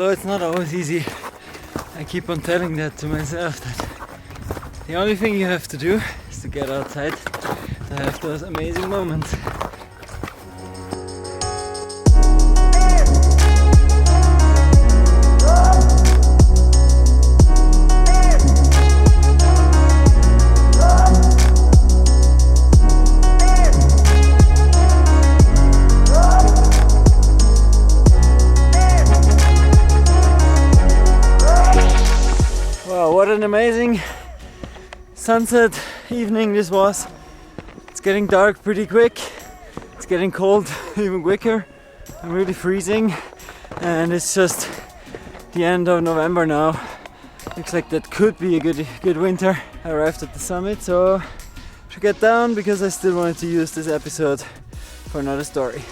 although it's not always easy. I keep on telling that to myself, that the only thing you have to do is to get outside to have those amazing moments. What an amazing sunset evening this was. It's getting dark pretty quick. It's getting cold even quicker. I'm really freezing, and it's just the end of November now. Looks like that could be a good winter. I arrived at the summit, so I should get down because I still wanted to use this episode for another story.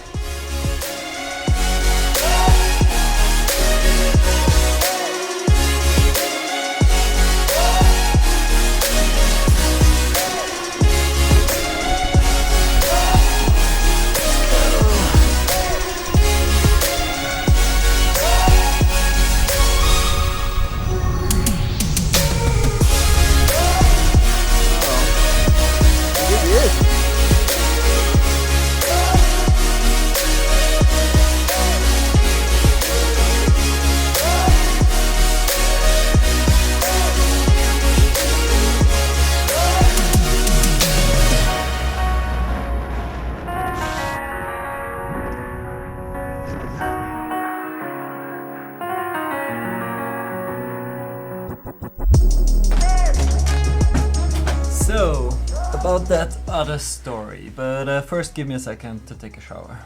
So, about that other story, but first give me a second to take a shower.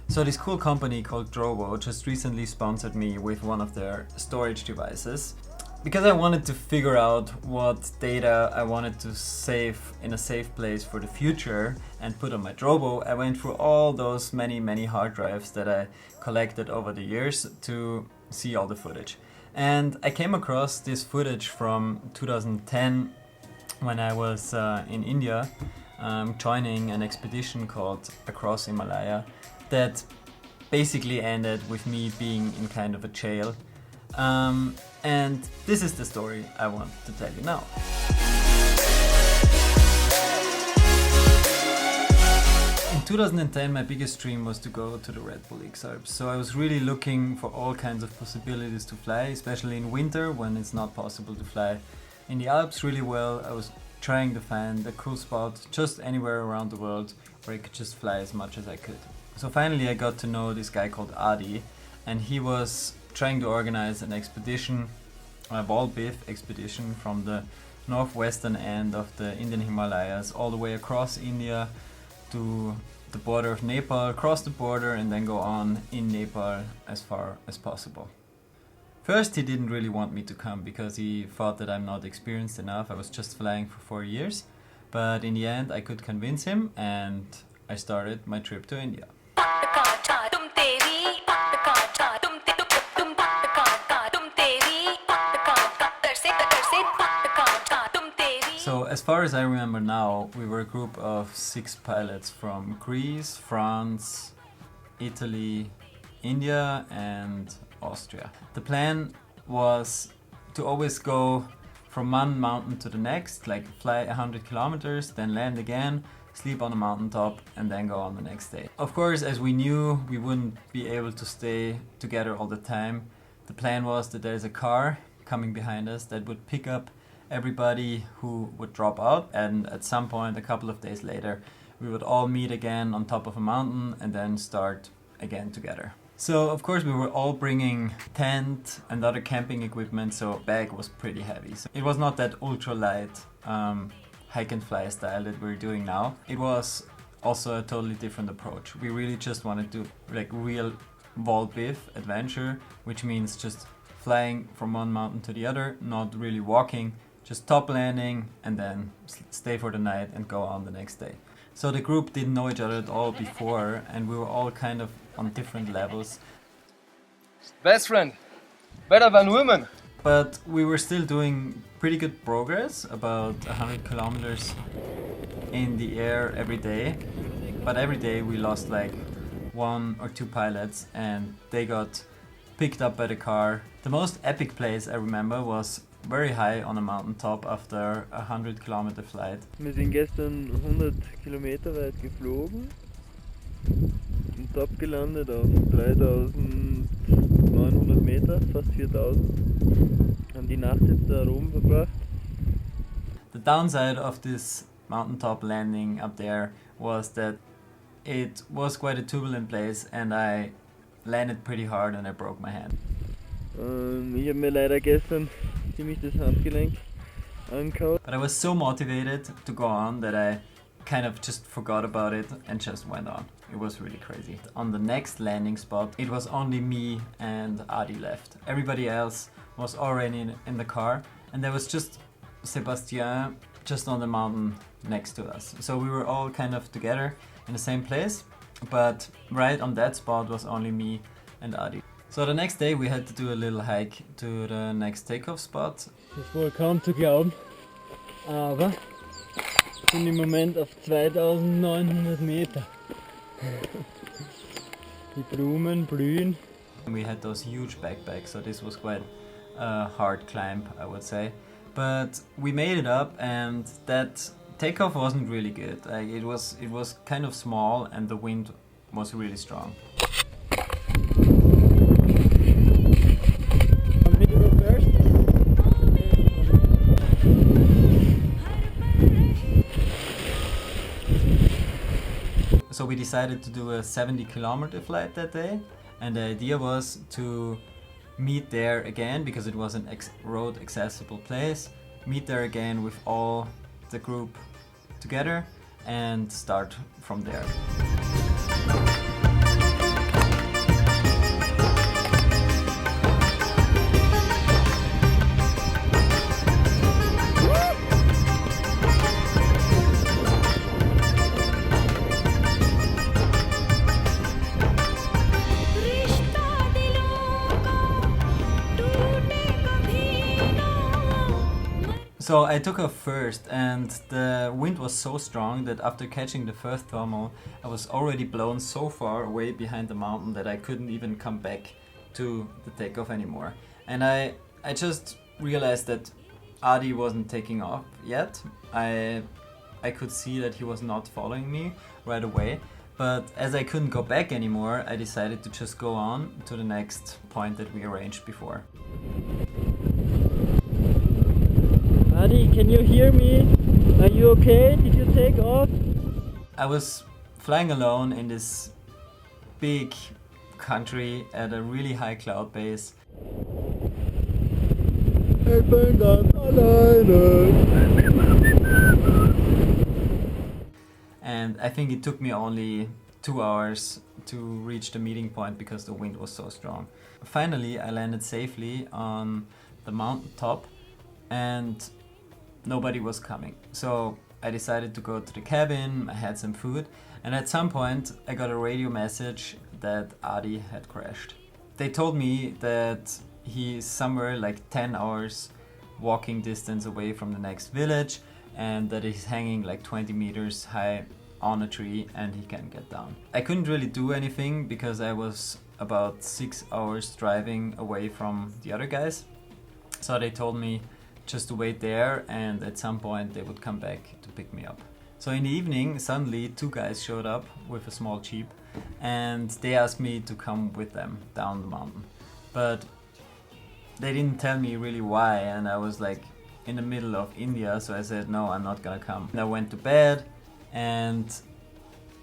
So this cool company called Drobo just recently sponsored me with one of their storage devices. Because I wanted to figure out what data I wanted to save in a safe place for the future and put on my Drobo, I went through all those many hard drives that I collected over the years to see all the footage. And I came across this footage from 2010 when I was in India, joining an expedition called Across Himalaya that basically ended with me being in kind of a jail. And this is the story I want to tell you now. In 2010, my biggest dream was to go to the Red Bull Alps. So I was really looking for all kinds of possibilities to fly, especially in winter when it's not possible to fly in the Alps really well. I was trying to find a cool spot just anywhere around the world where I could just fly as much as I could. So finally I got to know this guy called Adi, and he was trying to organize an expedition, a Wall-Biff expedition from the northwestern end of the Indian Himalayas all the way across India to the border of Nepal, cross the border and then go on in Nepal as far as possible. First, he didn't really want me to come because he thought that I'm not experienced enough. I was just flying for 4 years. But in the end, I could convince him and I started my trip to India. So as far as I remember now, we were a group of 6 pilots from Greece, France, Italy, India and Austria. The plan was to always go from one mountain to the next, like fly 100 kilometers, then land again, sleep on a mountaintop and then go on the next day. Of course, as we knew we wouldn't be able to stay together all the time, the plan was that there's a car coming behind us that would pick up everybody who would drop out, and at some point a couple of days later we would all meet again on top of a mountain and then start again together. So of course we were all bringing tent and other camping equipment, so bag was pretty heavy. So it was not that ultra light hike and fly style that we're doing now. It was also a totally different approach. We really just wanted to like real Wall-Biff adventure, which means just flying from one mountain to the other, not really walking, just top landing and then stay for the night and go on the next day. So the group didn't know each other at all before, and we were all kind of on different levels. Best friend, better than women. But we were still doing pretty good progress, about 100 kilometers in the air every day. But every day we lost like 1 or 2 pilots, and they got picked up by the car. The most epic place I remember was very high on a mountain top after a 100-kilometer flight. Wir sind gestern 100 Kilometer weit geflogen und dort gelandet auf 3900 Meter, fast 4000. Haben die Nacht jetzt da oben verbracht. The downside of this mountaintop landing up there was that it was quite a turbulent place and I landed pretty hard and I broke my hand. Ich habe mir leider gestern ziemlich das Handgelenk angehauen. But I was so motivated to go on that I kind of just forgot about it and just went on. It was really crazy. On the next landing spot, it was only me and Adi left. Everybody else was already in the car and there was just Sebastian just on the mountain next to us. So we were all kind of together in the same place, but right on that spot was only me and Adi. So the next day we had to do a little hike to the next takeoff spot. Das ist wohl kaum zu glauben, aber wir sind im Moment auf 2900 Meter. Die Blumen blühen. We had those huge backpacks, so this was quite a hard climb, I would say. But we made it up, and that takeoff wasn't really good. It was kind of small, and the wind was really strong. So we decided to do a 70-kilometer flight that day, and the idea was to meet there again because it was an road accessible place, meet there again with all the group together and start from there. So I took off first and the wind was so strong that after catching the first thermal I was already blown so far away behind the mountain that I couldn't even come back to the takeoff anymore. And I just realized that Adi wasn't taking off yet. I could see that he was not following me right away, but as I couldn't go back anymore, I decided to just go on to the next point that we arranged before. Adi, can you hear me? Are you okay? Did you take off? I was flying alone in this big country at a really high cloud base. Ich bin ganz alleine. And I think it took me only 2 hours to reach the meeting point because the wind was so strong. Finally, I landed safely on the mountain top and nobody was coming. So I decided to go to the cabin, I had some food, and at some point I got a radio message that Adi had crashed. They told me that he's somewhere like 10 hours walking distance away from the next village and that he's hanging like 20 meters high on a tree and he can't get down. I couldn't really do anything because I was about 6 hours driving away from the other guys. So they told me just to wait there and at some point they would come back to pick me up. So in the evening, suddenly 2 guys showed up with a small jeep and they asked me to come with them down the mountain. But they didn't tell me really why, and I was like in the middle of India, so I said no, I'm not gonna come. And I went to bed and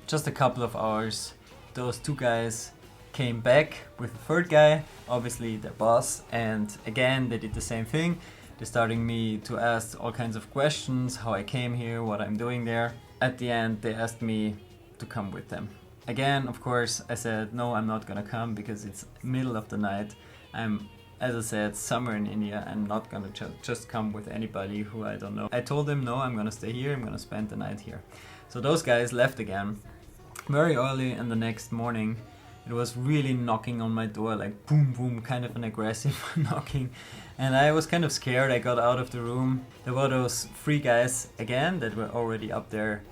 just a couple of hours those 2 guys came back with a third guy, obviously their boss, and again they did the same thing. They're starting me to ask all kinds of questions, how I came here, what I'm doing there. At the end, they asked me to come with them. Again, of course, I said, no, I'm not gonna come because it's middle of the night. I'm, as I said, somewhere in India. I'm not gonna just come with anybody who I don't know. I told them, no, I'm gonna stay here, I'm gonna spend the night here. So those guys left again. Very early in the next morning, it was really knocking on my door, like boom, boom, kind of an aggressive knocking. And I was kind of scared. I got out of the room. There were those 3 guys again that were already up there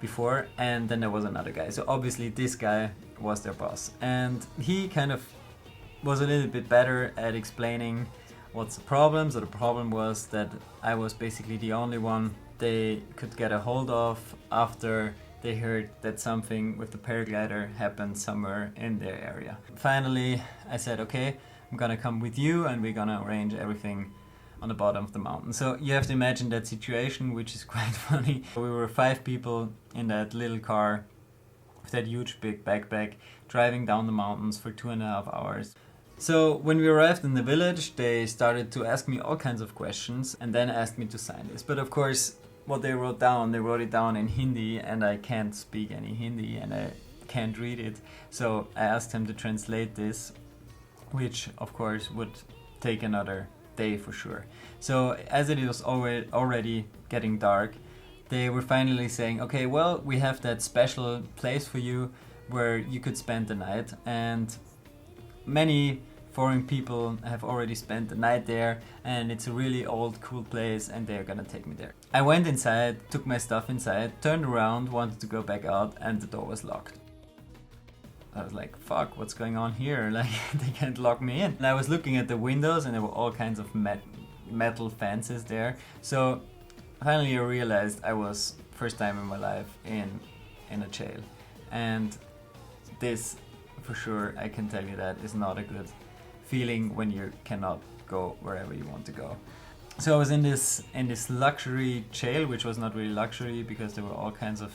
before, and then there was another guy. So obviously this guy was their boss. And he kind of was a little bit better at explaining what's the problem. So the problem was that I was basically the only one they could get a hold of after they heard that something with the paraglider happened somewhere in their area. Finally, I said, okay, I'm gonna come with you and we're gonna arrange everything on the bottom of the mountain. So you have to imagine that situation, which is quite funny. We were 5 people in that little car with that huge big backpack driving down the mountains for 2.5 hours. So when we arrived in the village, they started to ask me all kinds of questions and then asked me to sign this. But of course, what they wrote it down in Hindi, and I can't speak any Hindi and I can't read it. So I asked him to translate this, which of course would take another day for sure. So as it was already getting dark, they were finally saying, okay, well, we have that special place for you where you could spend the night, and many foreign people have already spent the night there, and it's a really old, cool place, and they're gonna take me there. I went inside, took my stuff inside, turned around, wanted to go back out, and the door was locked. I was like, fuck, what's going on here? Like, they can't lock me in. And I was looking at the windows, and there were all kinds of metal fences there. So finally I realized I was, first time in my life, in a jail. And this, for sure, I can tell you that, is not a good feeling when you cannot go wherever you want to go. So I was in this luxury jail, which was not really luxury because there were all kinds of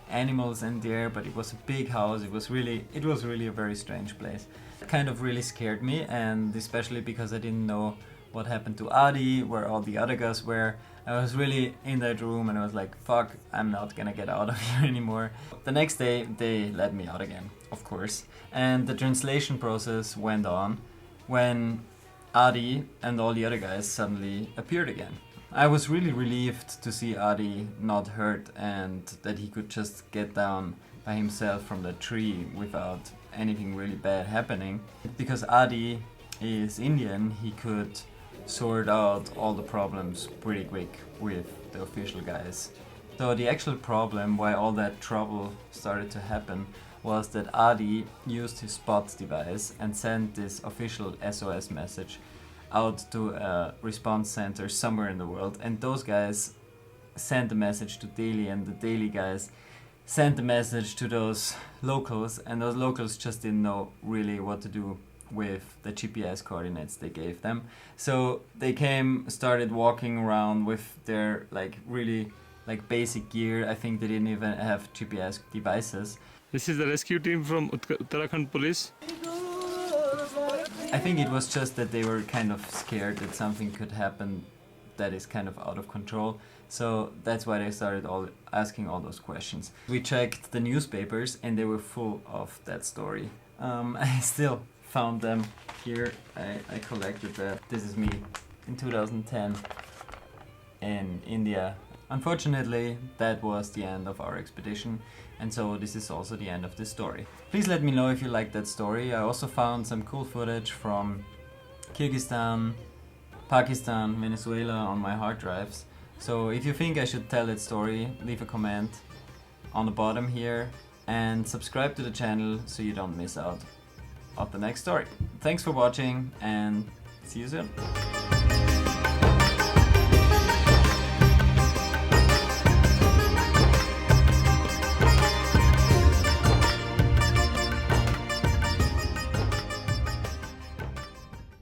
animals in there, but it was a big house. It was really a very strange place. It kind of really scared me, and especially because I didn't know what happened to Adi, where all the other guys were. I was really in that room and I was like, fuck, I'm not gonna get out of here anymore. The next day they let me out again, of course, and the translation process went on when Adi and all the other guys suddenly appeared again. I was really relieved to see Adi not hurt and that he could just get down by himself from the tree without anything really bad happening. Because Adi is Indian, he could sort out all the problems pretty quick with the official guys. So the actual problem why all that trouble started to happen was that Adi used his spot device and sent this official SOS message out to a response center somewhere in the world, and those guys sent the message to Delhi, and the Delhi guys sent the message to those locals, and those locals just didn't know really what to do with the GPS coordinates they gave them. So they started walking around with their really basic gear. I think they didn't even have GPS devices. This is the rescue team from Uttarakhand police. I think it was just that they were kind of scared that something could happen that is kind of out of control. So that's why they started asking all those questions. We checked the newspapers and they were full of that story. I still found them here. I collected that. This is me in 2010 in India. Unfortunately, that was the end of our expedition, and so this is also the end of this story. Please let me know if you liked that story. I also found some cool footage from Kyrgyzstan, Pakistan, Venezuela on my hard drives. So if you think I should tell that story, leave a comment on the bottom here and subscribe to the channel so you don't miss out on the next story. Thanks for watching and see you soon.